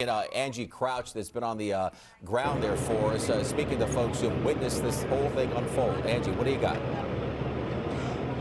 Angie Crouch that's been on the ground there for us, speaking to folks who have witnessed this whole thing unfold. Angie, what do you got?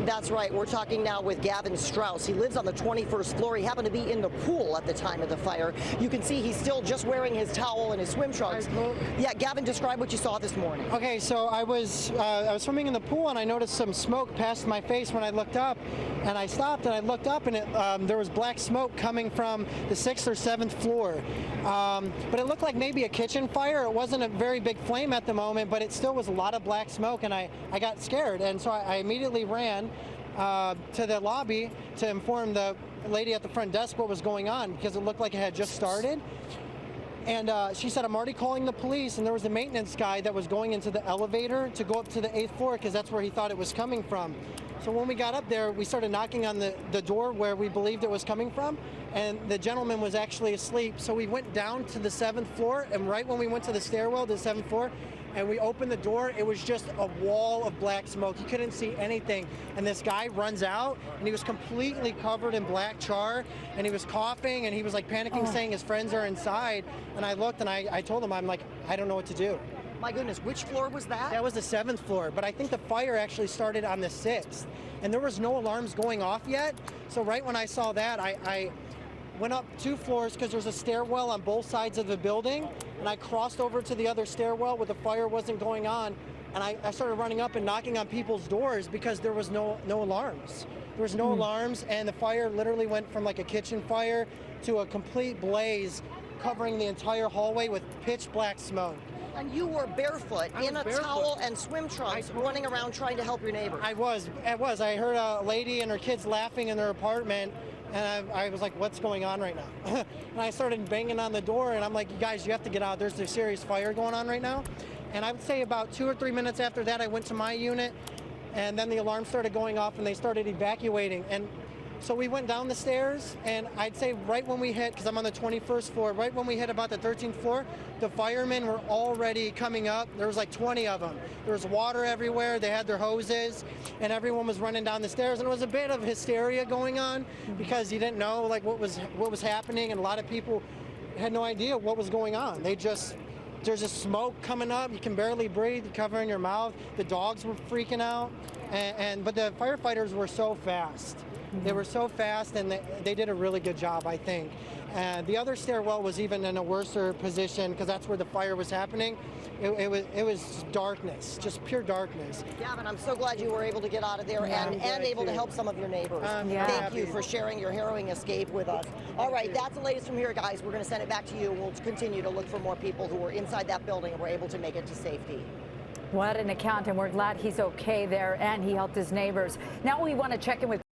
That's right. We're talking now with Gavin Strauss. He lives on the 21st floor. He happened to be in the pool at the time of the fire. You can see he's still just wearing his towel and his swim trunks. Yeah, Gavin, describe what you saw this morning. Okay, so I was swimming in the pool and I noticed some smoke past my face when I looked up, and I stopped and I looked up and there was black smoke coming from the 6th or 7th floor. But it looked like maybe a kitchen fire. It wasn't a very big flame at the moment, but it still was a lot of black smoke, and I got scared, and so I immediately ran to the lobby to inform the lady at the front desk what was going on, because it looked like it had just started. And she said, I'm already calling the police, and there was a maintenance guy that was going into the elevator to go up to the 8th floor because that's where he thought it was coming from. So when we got up there, we started knocking on the door where we believed it was coming from, and the gentleman was actually asleep. So we went down to the 7th floor, and right when we went to the stairwell to the 7th floor, and we opened the door, it was just a wall of black smoke. You couldn't see anything. And this guy runs out, and he was completely covered in black char, and he was coughing, and he was like panicking, saying his friends are inside. And I looked, and I told him, I'm like, I don't know what to do. My goodness, which floor was that? That was the 7th floor, but I think the fire actually started on the 6th, and there was no alarms going off yet. So right when I saw that, I went up 2 floors because there's a stairwell on both sides of the building, and I crossed over to the other stairwell where the fire wasn't going on, and I started running up and knocking on people's doors because there was no alarms. There was no alarms, and the fire literally went from like a kitchen fire to a complete blaze covering the entire hallway with pitch black smoke. And you were barefoot in a towel and swim trunks running around trying to help your neighbors. I was. I heard a lady and her kids laughing in their apartment, and I was like, what's going on right now? And I started banging on the door, and I'm like, you guys, you have to get out. There's a serious fire going on right now. And I would say about 2 or 3 minutes after that, I went to my unit, and then the alarm started going off, and they started evacuating. And so we went down the stairs, and I'd say right when we hit, because I'm on the 21st floor, right when we hit about the 13th floor, the firemen were already coming up. There was like 20 of them. There was water everywhere. They had their hoses, and everyone was running down the stairs. And it was a bit of hysteria going on because you didn't know like what was happening, and a lot of people had no idea what was going on. There's just smoke coming up. You can barely breathe. You're covering your mouth. The dogs were freaking out, but the firefighters were so fast. They were so fast, and they did a really good job, I think. And the other stairwell was even in a worse position because that's where the fire was happening. It was darkness, just pure darkness. Gavin, I'm so glad you were able to get out of there and able to help some of your neighbors. Thank you for sharing your harrowing escape with us. All right, that's the latest from here, guys. We're going to send it back to you. We'll continue to look for more people who were inside that building and were able to make it to safety. What an account, and we're glad he's okay there and he helped his neighbors. Now we want to check in with